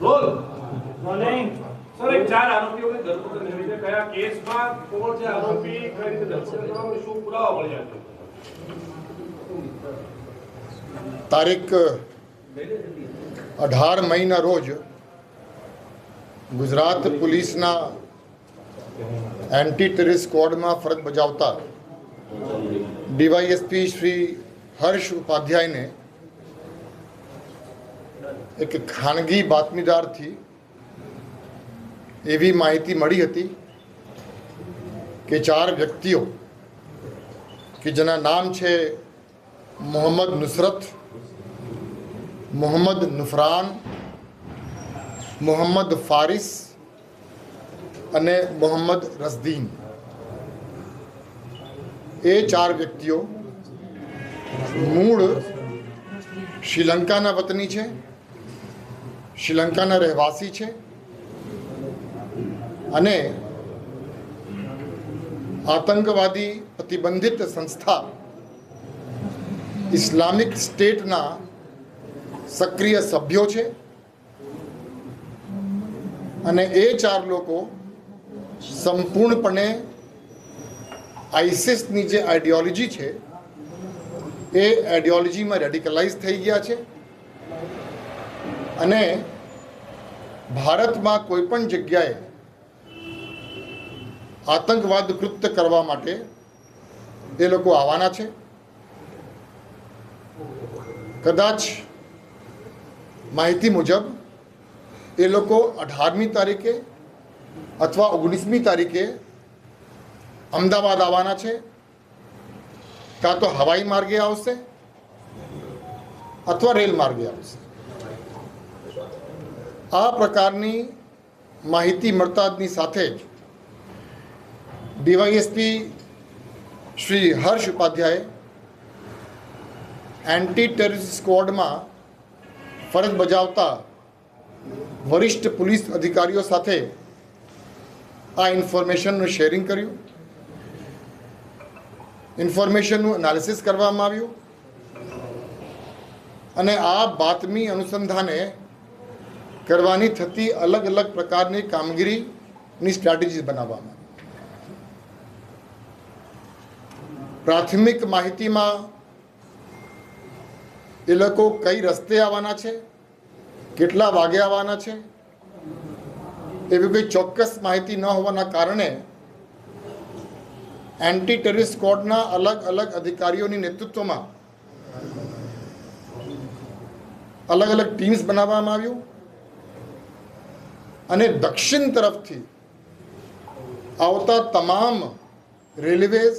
Role morning sir, એક 4 આરોપીઓને ધરપકડ કરી છે. કયા કેસમાં, કોણ છે આરોપી, કઈ રીતે ધરપકડ કરવામાં, શું પુરાવા મળ્યા છે? તારીખ 18 મઈના રોજ ગુજરાત પોલીસના એન્ટી ટેરરિસ્ટ સ્ક્વોડમાં ફરજ બજાવતા ડીવાયએસપી શ્રી હર્ષ ઉપાધ્યાયને એક ખાનગી બાતમીદારથી એવી માહિતી મળી હતી કે 4 વ્યક્તિઓ કે જેના નામ છે મોહમ્મદ નુસરત, મોહમ્મદ નુફરાન, મોહમ્મદ ફારિસ અને મોહમ્મદ રસદીન, એ 4 વ્યક્તિઓ મૂળ શ્રીલંકાના વતની છે, શ્રીલંકાના રહેવાસી છે અને આતંકવાદી પ્રતિબંધિત સંસ્થા ઇસ્લામિક સ્ટેટના સક્રિય સભ્યો છે. અને એ 4 લોકો સંપૂર્ણપણે આઈસિસની જે આઈડિયોલોજી છે એ આઈડિયોલોજીમાં રેડિકલાઇઝ થઈ ગયા છે અને ભારતમાં કોઈ પણ જગ્યાએ આતંકવાદ કૃત્ય કરવા માટે એ લોકો આવવાના છે. કદાચ માહિતી મુજબ એ લોકો 18મી તારીખે અથવા 19મી તારીખે અમદાવાદ આવવાના છે. કાં તો હવાઈ માર્ગે આવશે અથવા રેલ માર્ગે આવશે. આ પ્રકારની માહિતી મળતાની સાથે જ DYSP Shri Harsh Upadhyay anti terrorist સ્ક્વોડમાં ફરજ બજાવતા વરિષ્ઠ પોલીસ અધિકારીઓ સાથે આ ઇન્ફોર્મેશનનું શેરિંગ કર્યું. ઇન્ફોર્મેશનનું એનાલિસિસ કરવામાં આવ્યું અને આ બાતમી અનુસંધાને કરવાની થતી અલગ અલગ પ્રકારની કામગીરીની સ્ટ્રેટેજી બનાવવામાં આવી. પ્રાથમિક માહિતીમાં એ લોકો કઈ રસ્તે આવવાના છે, કેટલા વાગે આવવાના છે, એવી કોઈ ચોક્કસ માહિતી ન હોવાના કારણે એન્ટી ટેરરિસ્ટ સ્ક્વોડના અલગ અલગ અધિકારીઓની નેતૃત્વમાં અલગ અલગ ટીમ્સ બનાવવામાં આવ્યું અને દક્ષિણ તરફથી આવતા તમામ રેલવેઝ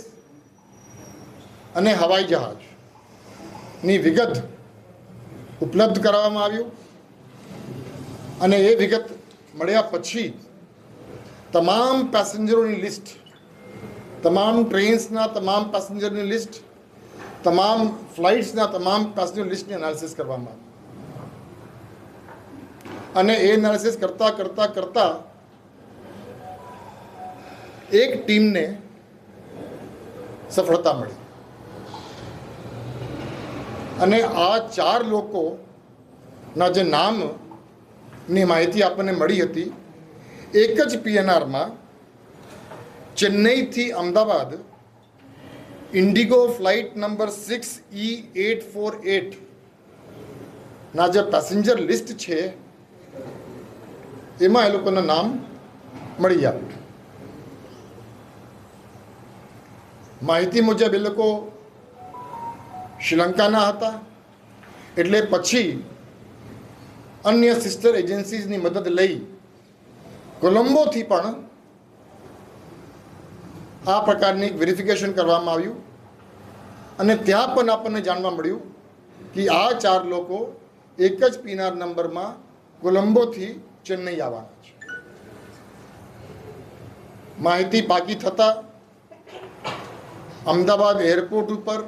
અને હવાઈ જહાજની વિગત ઉપલબ્ધ કરાવવામાં આવ્યું અને એ વિગત મળ્યા પછી તમામ પેસેન્જરોની લિસ્ટ, તમામ ટ્રેન્સના તમામ પેસેન્જરની લિસ્ટ, તમામ ફ્લાઇટ્સના તમામ પેસેન્જર લિસ્ટની એનાલિસિસ કરવામાં આવી અને એ એનાલિસિસ કરતાં એક ટીમને સફળતા મળી અને આ 4 લોકોના જે નામની માહિતી આપણને મળી હતી, એક જ પીએનઆરમાં ચેન્નઈથી Ahmedabad IndiGo flight number 6E848 ના જે પેસેન્જર લિસ્ટ છે એમાં એ લોકોના નામ મળી આવ્યું. માહિતી મુજબ એ લોકો શ્રીલંકાના હતા, એટલે પછી અન્ય સિસ્ટર એજન્સીઝની મદદ લઈ કોલંબોથી પણ આ પ્રકારની વેરિફિકેશન કરવામાં આવ્યું અને ત્યાં પણ આપણને જાણવા મળ્યું કે આ 4 લોકો એક જ પીએનઆર નંબરમાં કોલંબોથી ચેન્નઈ આવવાના છે. માહિતી પાકી થતાં અમદાવાદ એરપોર્ટ ઉપર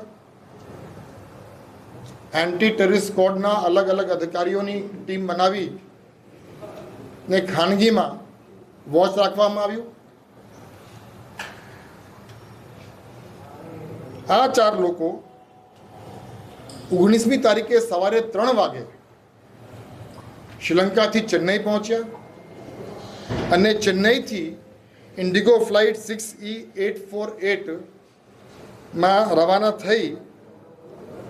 એન્ટી ટેરરિસ્ટ સ્ક્વોડના અલગ અલગ અધિકારીઓની ટીમ બનાવી ને ખાનગીમાં વોચ રાખવામાં આવ્યું. આ 4 લોકો 19મી તારીખે સવારે 3 વાગે શ્રીલંકાથી ચેન્નઈ પહોંચ્યા અને ચેન્નઈથી ઇન્ડિગો ફ્લાઇટ 6E848માં રવાના થઈ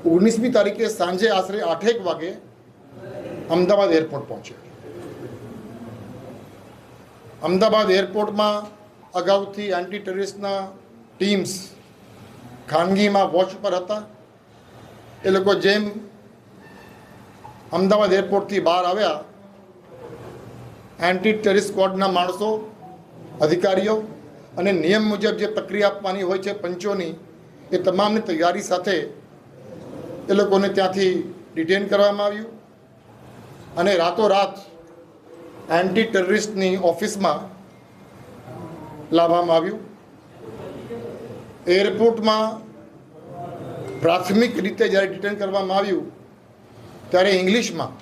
19મી તારીખે સાંજે આશરે 8 વાગે અમદાવાદ એરપોર્ટ પહોંચ્યા. અમદાવાદ એરપોર્ટમાં અગાઉથી એન્ટી ટેરરિસ્ટના ટીમ્સ ખાનગીમાં વોચ પર હતા. એ લોકો જેમ અમદાવાદ એરપોર્ટથી બહાર આવ્યા, એન્ટી ટેરરિસ્ટ સ્ક્વોડના માણસો, અધિકારીઓ અને નિયમ મુજબ જે પ્રક્રિયા આપવાની હોય છે પંચોની, એ તમામની તૈયારી સાથે એ લોકોને ત્યાંથી ડિટેન કરવામાં આવ્યું અને રાતોરાત એન્ટી ટેરરિસ્ટની ઓફિસમાં લાવવામાં આવ્યું. એરપોર્ટમાં પ્રાથમિક રીતે જ્યારે ડિટેન કરવામાં આવ્યું ત્યારે ઇંગ્લિશમાં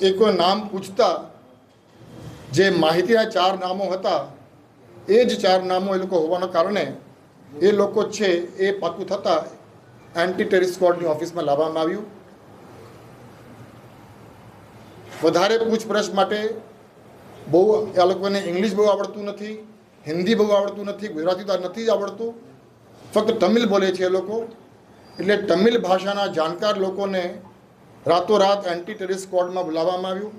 એ કોઈ નામ પૂછતા જે માહિતીના 4 નામો હતા એ જ 4 નામો એ લોકો હોવાના કારણે એ લોકો છે એ પાકું થતાં એન્ટી ટેરરિસ્ટ સ્ક્વોડની ઓફિસમાં લાવવામાં આવ્યું. વધારે પૂછપરછ માટે બહુ આ લોકોને ઇંગ્લિશ બહુ આવડતું નથી, હિન્દી બહુ આવડતું નથી, ગુજરાતી તો નથી જ આવડતું, ફક્ત તમિલ બોલે છે એ લોકો. એટલે તમિલ ભાષાના જાણકાર લોકોને રાતોરાત એન્ટી ટેરરિસ્ટ સ્ક્વોડમાં બોલાવવામાં આવ્યું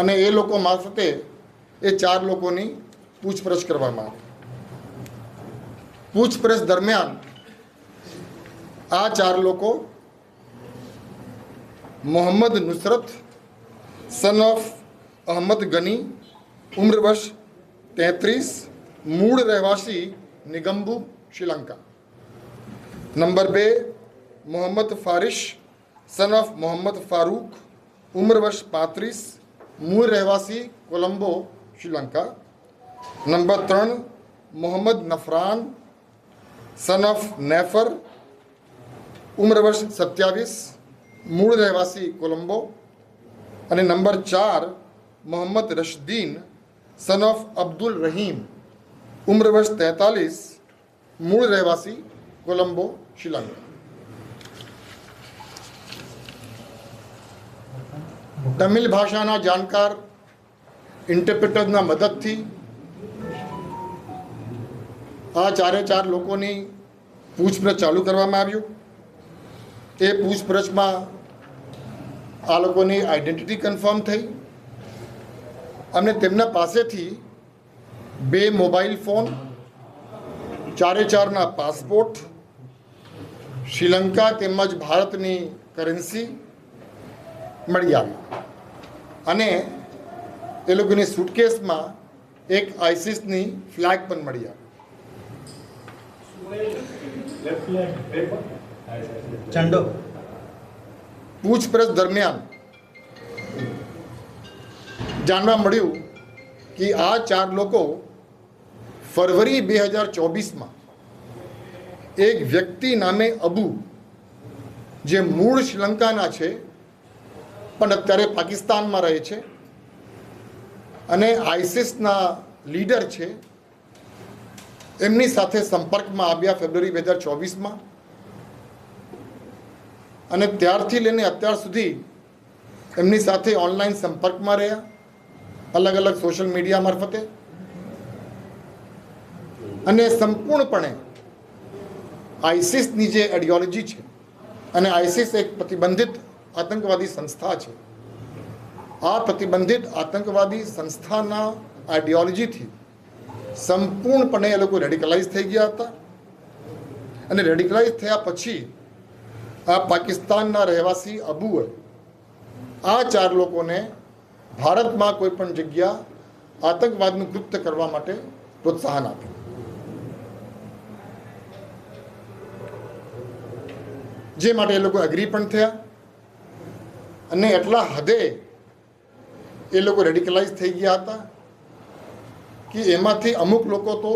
અને એ લોકો મારફતે એ 4 લોકોની પૂછપરછ કરવામાં આવી. પૂછપરછ દરમિયાન આ 4 લોકો મોહમ્મદ નુસરત સન ઓફ અહમદ ગની, ઉમ્ર વર્ષ 33, મૂળ રહેવાસી Negombo, Sri Lanka. Number 2 Mohammad Faris son of Mohammad Farooq, ઉમ્ર વર્ષ 35, મૂળ રહેવાસી Colombo, Sri Lanka. Number 3 Mohammad Nafran son of Nefar, ઉમ્ર વર્ષ 27, મૂળ રહેવાસી કોલંબો. અને number 4 Mohammad Rashdeen son of Abdul Rahim, ઉમ્ર વર્ષ 43, મૂળ રહેવાસી કોલંબો, શ્રીલંકા. તમિલ ભાષાના જાણકાર ઇન્ટરપ્રિટરના મદદથી આ 4 લોકોની પૂછપરછ ચાલુ કરવામાં આવ્યું. એ પૂછપરછમાં આ લોકોની આઈડેન્ટિટી કન્ફર્મ થઈ અને તેમના પાસેથી 2 મોબાઈલ ફોન, 4 પાસપોર્ટ, શ્રીલંકા તેમજ ભારતની કરન્સી મળી આવી અને એ લોકોની સુટકેસમાં એક આઈસિસની ફ્લેગ પણ મળી આવી. ચંડો. પૂછપરછ દરમિયાન જાણવા મળ્યું કે આ 4 લોકો ફરવરી 2024માં એક વ્યક્તિ નામે અબુ, જે મૂળ શ્રીલંકાના છે પણ અત્યારે પાકિસ્તાનમાં રહે છે અને આઈસિસના લીડર છે, એમની સાથે સંપર્કમાં આવ્યા ફેબ્રુઆરી 2024માં અને ત્યારથી લઈને અત્યાર સુધી એમની સાથે ઓનલાઈન સંપર્કમાં રહ્યા, અલગ અલગ સોશિયલ મીડિયા મારફતે. અને સંપૂર્ણપણે આઈસિસની જે આઈડિયોલોજી છે, અને આઈસિસ એક પ્રતિબંધિત આતંકવાદી સંસ્થા છે, આ પ્રતિબંધિત આતંકવાદી સંસ્થાના આઈડિયોલોજીથી સંપૂર્ણપણે એ લોકો રેડિકલાઇઝ થઈ ગયા હતા. અને રેડિકલાઇઝ થયા પછી આ પાકિસ્તાનના રહેવાસી અબુએ આ 4 લોકોને ભારતમાં કોઈ પણ જગ્યા આતંકવાદનું કૃત્ય કરવા માટે પ્રોત્સાહન આપ્યું. જે માટે એ લોકો એગ્રી પણ થયા અને એટલા હદે એ લોકો રેડિકલાઇઝ થઈ ગયા હતા કે એમાંથી અમુક લોકો તો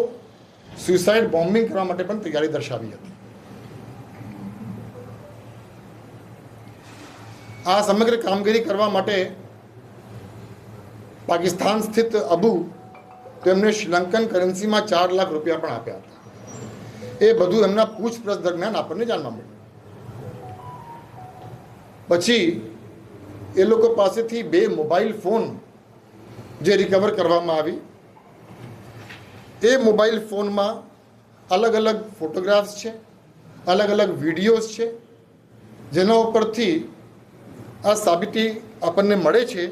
સુસાઇડ બોમ્બિંગ કરવા માટે પણ તૈયારી દર્શાવી હતી. આ સમગ્ર કામગીરી કરવા માટે પાકિસ્તાન સ્થિત અબુ તેમને શ્રીલંકન કરન્સીમાં 4 લાખ રૂપિયા પણ આપ્યા હતા. એ બધું એમના પૂછપરછ દરમિયાન આપણને જાણવા મળ્યું. પછી એ એ લોકો પાસેથી 2 મોબાઈલ ફોન જે રિકવર કરવામાં આવી. એ મોબાઈલ ફોનમાં અલગ અલગ ફોટોગ્રાફ્સ છે, અલગ અલગ વિડીયોઝ છે, જેના ઉપરથી આ સાબિતી આપણને મળે છે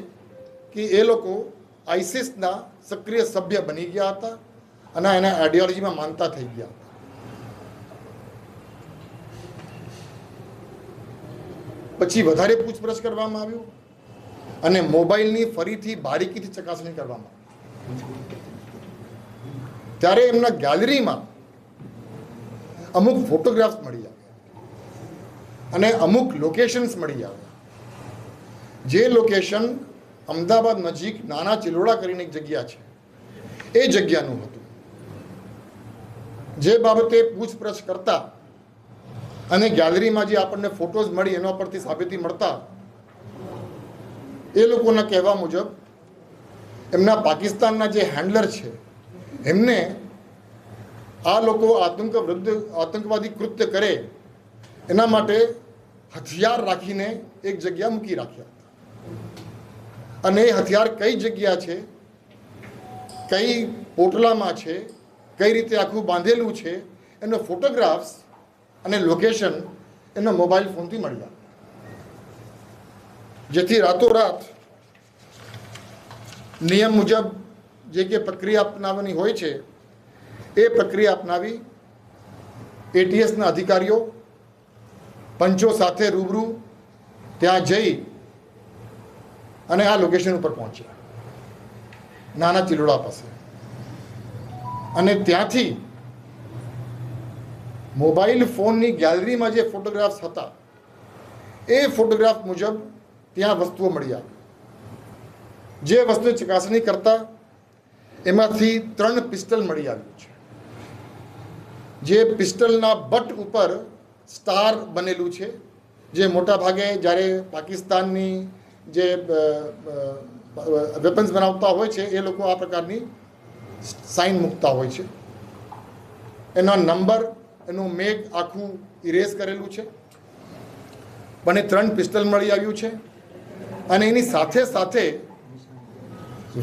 કે એ લોકો આઈસિસના સક્રિય સભ્ય બની ગયા હતા અને એના આઈડિયોલોજીમાં માનતા થઈ ગયા હતા. પછી વધારે પૂછપરછ કરવામાં આવ્યું અને મોબાઈલની ફરીથી બારીકીથી ચકાસણી કરવામાં આવી. ત્યારે એમના ગેલેરીમાં અમુક ફોટોગ્રાફ્સ મળી આવ્યા અને અમુક લોકેશન્સ મળી આવ્યા. જે લોકેશન અમદાવાદ નજીક નાના ચિલોડા કરીને એક જગ્યા છે, એ જગ્યાનું હતું. જે બાબતે પૂછપરછ કરતા અને ગેલેરીમાં જે આપણને ફોટોઝ મળી એના પરથી સાબિતી મળતા એ લોકોના કહેવા મુજબ એમના પાકિસ્તાનના જે હેન્ડલર છે એમને આ લોકો આતંકવાદી કૃત્ય કરે એના માટે હથિયાર રાખીને એક જગ્યા મૂકી રાખ્યા હતા. અને એ હથિયાર કઈ જગ્યા છે, કઈ પોટલામાં છે, કઈ રીતે આખું બાંધેલું છે, એનો ફોટોગ્રાફ્સ અને લોકેશન એનો મોબાઈલ ફોનથી મળ્યા. જેથી રાતોરાત નિયમ મુજબ જે કે પ્રક્રિયા અપનાવવાની હોય છે એ પ્રક્રિયા અપનાવી એટીએસના અધિકારીઓ પંચો સાથે રૂબરૂ ત્યાં જઈ અને આ લોકેશન ઉપર પહોંચ્યા, નાના ચિલોડા પાસે. અને ત્યાંથી મોબાઈલ ફોનની ગેલેરીમાં જે ફોટોગ્રાફ્સ હતા એ ફોટોગ્રાફ મુજબ ત્યાં વસ્તુઓ મળી આવી. જે વસ્તુની ચકાસણી કરતા એમાંથી 3 પિસ્ટલ મળી આવ્યું છે. જે પિસ્ટલના બટ ઉપર સ્ટાર બનેલું છે, જે મોટા ભાગે જ્યારે પાકિસ્તાનની જે વેપન્સ બનાવતા હોય છે એ લોકો આ પ્રકારની સાઇન મૂકતા હોય છે. એના નંબર, એનું મેક આખું ઇરેઝ કરેલું છે. મને 3 પિસ્ટલ મળી આવ્યું છે અને એની સાથે સાથે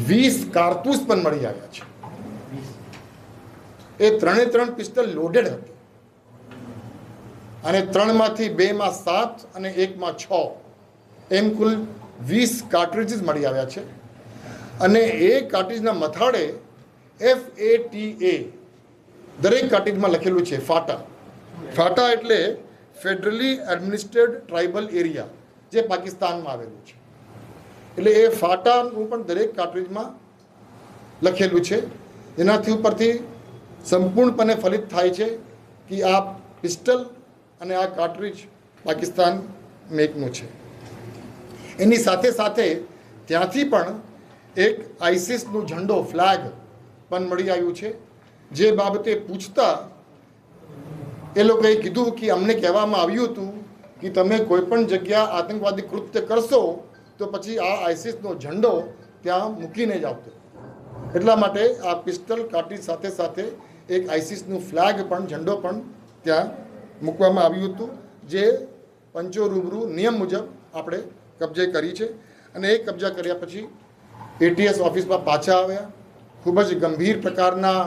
20 કારતૂસ પણ મળી આવ્યા છે. એ 3 પિસ્ટલ લોડેડ હતી અને 3માંથી 2માં 7 અને 1માં 6 એમ કુલ 20 કાર્ટ્રિજીસ મળી આવ્યા છે. અને એ કાર્ટ્રિજના મથાળે FATA દરેક કાર્ટ્રિજમાં લખેલું છે ફાટા. ફાટા એટલે ફેડરલી એડમિનિસ્ટ્રેડ ટ્રાઇબલ એરિયા, જે પાકિસ્તાનમાં આવેલું છે. એટલે એ ફાટાનું પણ દરેક કાર્ટ્રિજમાં લખેલું છે, જેનાથી ઉપરથી સંપૂર્ણપણે ફલિત થાય છે કે આ પિસ્ટલ અને આ કાર્ટ્રિજ પાકિસ્તાન મેકનું છે. એની સાથે સાથે ત્યાંથી પણ એક આઈસિસનું ઝંડો, ફ્લેગ પણ મળી આવ્યું છે. જે બાબતે પૂછતા એ લોકોએ કીધું કે અમને કહેવામાં આવ્યું હતું કે તમે કોઈ પણ જગ્યા આતંકવાદી કૃત્ય કરશો તો પછી આ આઈસિસનો ઝંડો ત્યાં મૂકીને જ આવતો. એટલા માટે આ પિસ્ટલ કાર્ટ્રિજ સાથે સાથે એક આઈસિસનું ફ્લેગ પણ, ઝંડો પણ ત્યાં મૂકવામાં આવ્યું હતું, જે પંચો રૂબરૂ નિયમ મુજબ આપણે કબજે કરી છે. અને એ કબજા કર્યા પછી એટીએસ ઓફિસમાં પાછા આવ્યા. ખૂબ જ ગંભીર પ્રકારના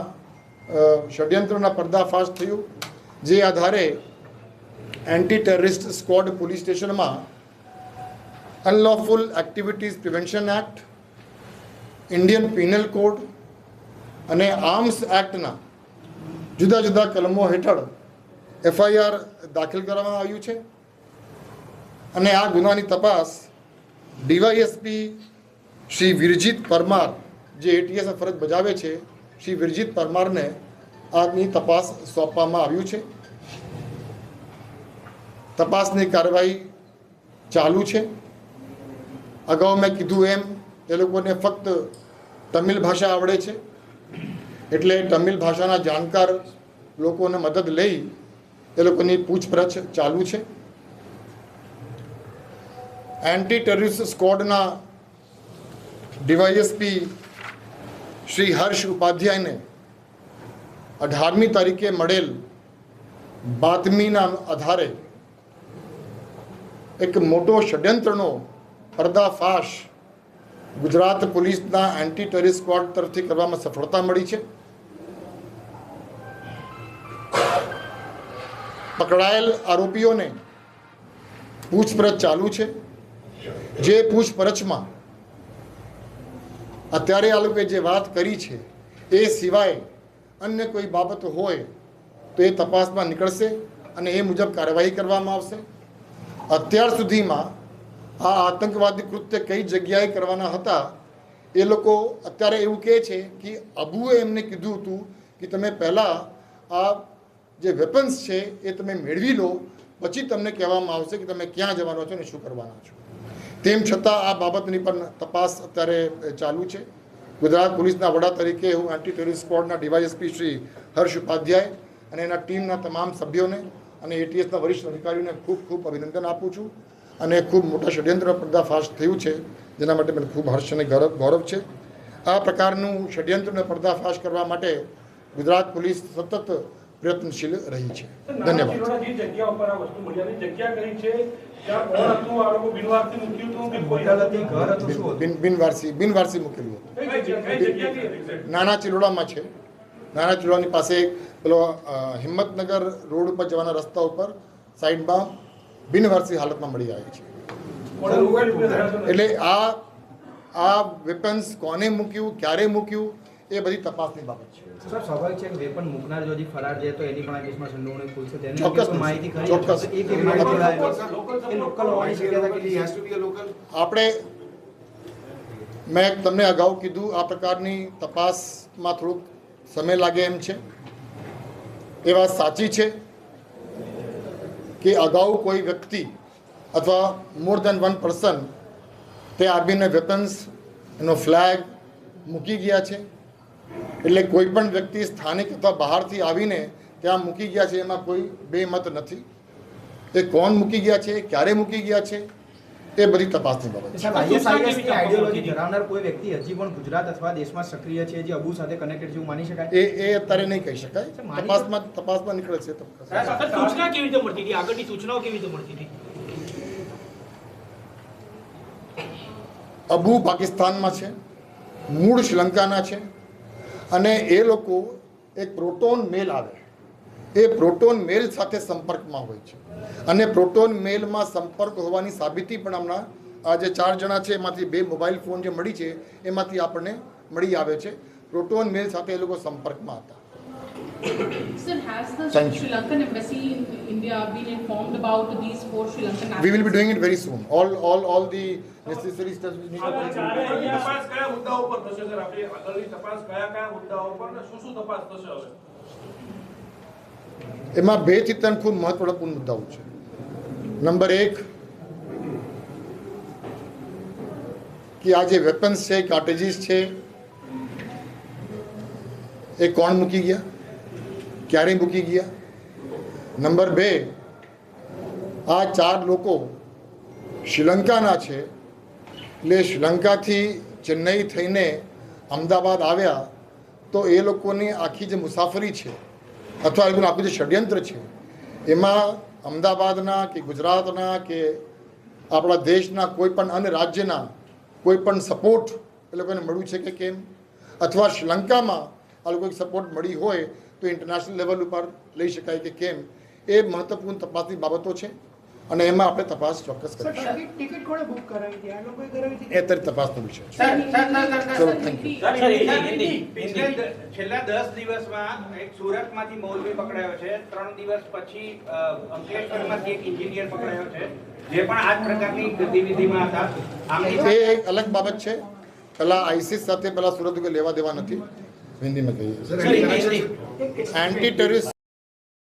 ષડયંત્રના પર્દાફાશ થયું, જે આધારે એન્ટી ટેરરિસ્ટ સ્ક્વોડ પોલીસ સ્ટેશનમાં unlawful activities prevention act, Indian penal code અને આર્મ્સ એક્ટના જુદા જુદા કલમો હેઠળ FIR દાખલ કરવામાં આવ્યું છે. અને આ ગુનાની તપાસ ડીવાયએસપી શ્રી વિરજીત પરમાર, જે એટીએસ ફરજ બજાવે છે, શ્રી વિરજીત પરમારને આની તપાસ સોંપવામાં આવ્યું છે. તપાસની કાર્યવાહી ચાલુ છે. અગાઉ મેં કીધું એમ એ લોકોને ફક્ત તમિલ ભાષા આવડે છે, એટલે તમિલ ભાષાના જાણકાર લોકોને મદદ લઈ એ લોકોની પૂછપરછ ચાલુ છે. Anti terrorist સ્ક્વોડના DYSP Shri Harsh ઉપાધ્યાયને 18મી તારીખે મળેલ બાતમીના આધારે એક મોટો ષડયંત્રનો પર્દાફાશ ગુજરાત પોલીસના એન્ટી ટેરરિસ્ટ સ્ક્વોડ તરફથી કરવામાં સફળતા મળી છે. પકડાયેલ આરોપીઓને પૂછપરછ ચાલુ છે. જે પૂછપરછમાં અત્યારે આ લોકોએ જે વાત કરી છે એ સિવાય અન્ય કોઈ બાબત હોય તો એ તપાસમાં નીકળશે અને એ મુજબ કાર્યવાહી કરવામાં આવશે. અત્યાર સુધીમાં આ આતંકવાદી કૃત્ય કઈ જગ્યાએ કરવાના હતા એ લોકો અત્યારે એવું કહે છે કે અબુએ એમને કીધું હતું કે તમે પહેલાં આ જે વેપન્સ છે એ તમે મેળવી લો, પછી તમને કહેવામાં આવશે કે તમે ક્યાં જવાનો છો ને શું કરવાના છો. તેમ છતાં આ બાબતની પણ તપાસ અત્યારે ચાલુ છે. ગુજરાત પોલીસના વડા તરીકે હું anti terrorist સ્ક્વોડના DYSP Shri Harsh Upadhyay અને એના ટીમના તમામ સભ્યોને અને એટીએસના વરિષ્ઠ અધિકારીઓને ખૂબ ખૂબ અભિનંદન આપું છું. અને ખૂબ મોટા ષડયંત્ર પર્દાફાશ થયું છે જેના માટે મને ખૂબ હર્ષ અને ગૌરવ છે. આ પ્રકારનું ષડયંત્રને પર્દાફાશ કરવા માટે ગુજરાત પોલીસ સતત પ્રયત્નશીલ રહી છે. ધન્યવાદ. જગ્યા ઉપર આ વસ્તુ મળી આવી જગ્યા કઈ છે, ત્યાં કોણ હતું, આ લોકો બિનવારસી મૂક્યું હતું કે કોઈ અદાલતી ઘર હતું, શું હતું? બિનવારસી મૂકેલું હતું. કઈ જગ્યા કઈ એક્ઝેક્ટ? નાના ચિલોડામાં છે. નાના ચિલોડાની પાસે પેલો હિંમતનગર રોડ ઉપર જવાના રસ્તા ઉપર સાઈડમાં બિનવારસી હાલતમાં મળી આવી છે. એટલે આ વેપન્સ કોને મૂક્યું, ક્યારે મૂક્યું, એ બધી તપાસની બાબત છે. સર, સ્વાભાવિક છે કે વેપન મૂકનાર જો ફરાર છે તો એની પણ આ કેસમાં સંડોવણી ખુલશે. તેની ચોક્કસ માહિતી ખરી? ચોક્કસ. એ કેવી રીતે જોડાયેલી? એ લોકલ હોવાની શક્યતા કેટલી છે? આપણે મેં તમને અગાઉ કીધું આ પ્રકારની તપાસમાં થોડુંક સમય લાગે એમ છે. એ વાત સાચી છે કે અગાઉ કોઈ વ્યક્તિ અથવા મોર દેન વન પર્સન તે આર્મીના વેપન્સ એનો ફ્લેગ મૂકી ગયા છે. એટલે કોઈ પણ વ્યક્તિ સ્થાનિક અથવા બહારથી આવીને ત્યાં મૂકી ગયા છે એમાં કોઈ બે મત નથી. એ કોણ મૂકી ગયા છે, ક્યારે મૂકી ગયા છે, એ બધી તપાસની બાબત છે. આઈએસઆઈએસની આઈડિયોલોજી ધરાવનાર કોઈ વ્યક્તિ હજી પણ ગુજરાત અથવા દેશમાં સક્રિય છે જે અબુ સાથે કનેક્ટેડ છે એવું માની શકાય? એ અત્યારે નહીં કહી શકાય. તપાસમાં નીકળે છે. સૂચના કેવી રીતે મળતી હતી? આગળની સૂચનાઓ કેવી રીતે મળતી હતી? અબુ પાકિસ્તાનમાં છે, મૂળ શ્રીલંકાના છે અને એ લોકો એક પ્રોટોન મેલ આવે એ પ્રોટોન મેલ સાથે સંપર્કમાં હોય છે અને પ્રોટોન મેલમાં સંપર્ક હોવાની સાબિતી પણ હમણાં આ જે 4 જણા છે એમાંથી 2 મોબાઈલ ફોન જે મળી છે એમાંથી આપણને મળી આવે છે. પ્રોટોન મેલ સાથે એ લોકો સંપર્કમાં હતા. Sir, has the Thank you. Sri Lankan embassy in India been informed about these 4 Sri Lankan nationals? We will be doing it very soon. All the necessary steps we need to take. તપાસ કયા મુદ્દાઓ પર થશે sir? આપણી આગળની તપાસ કયા મુદ્દાઓ પર ને શું તપાસ થશે હવે? એમાં 2 થી 3 ખૂબ મહત્વપૂર્ણ મુદ્દાઓ છે. નંબર 1 કે આ જે વેપન્સ છે, કાર્ટેજીસ છે, એ કોણ મૂકી ગયા, ક્યારે મૂકી ગયા. નંબર 2 આ 4 લોકો શ્રીલંકાના છે એટલે શ્રીલંકાથી ચેન્નઈ થઈને અમદાવાદ આવ્યા તો એ લોકોની આખી જે મુસાફરી છે અથવા એ લોકોનું આખું જે ષડયંત્ર છે એમાં અમદાવાદના કે ગુજરાતના કે આપણા દેશના કોઈ પણ અન્ય રાજ્યના કોઈ પણ સપોર્ટ એ લોકોને મળ્યું છે કે કેમ, અથવા શ્રીલંકામાં આ લોકોને સપોર્ટ મળી હોય તો ઇન્ટરનેશનલ લેવલ ઉપર લઈ શકાય કે કેમ, એ મહત્વપૂર્ણ તપાસની બાબતો છે અને એમાં આપણે તપાસ ચોક્કસ કરીશું. ટિકિટ કોણે બુક કરાવી હતી? આ લોકોએ કરાવી હતી? એ અત્યારે તપાસનો વિષય છે. Sir, thank you. છેલ્લા 10 દિવસમાં એક સુરતમાંથી મૌલવી પકડાયો છે, 3 દિવસ પછી અંકલેશ્વરમાંથી એક એન્જિનિયર પકડાયો છે જે પણ આ જ પ્રકારની ગતિવિધિમાં હતા. એ એક અલગ બાબત છે. પહેલા આઈસીસ સાથે પહેલા સુરત કોઈ લેવા દેવા નથી. હિન્દીમાં કહીએ એન્ટી ટેરરિસ્ટ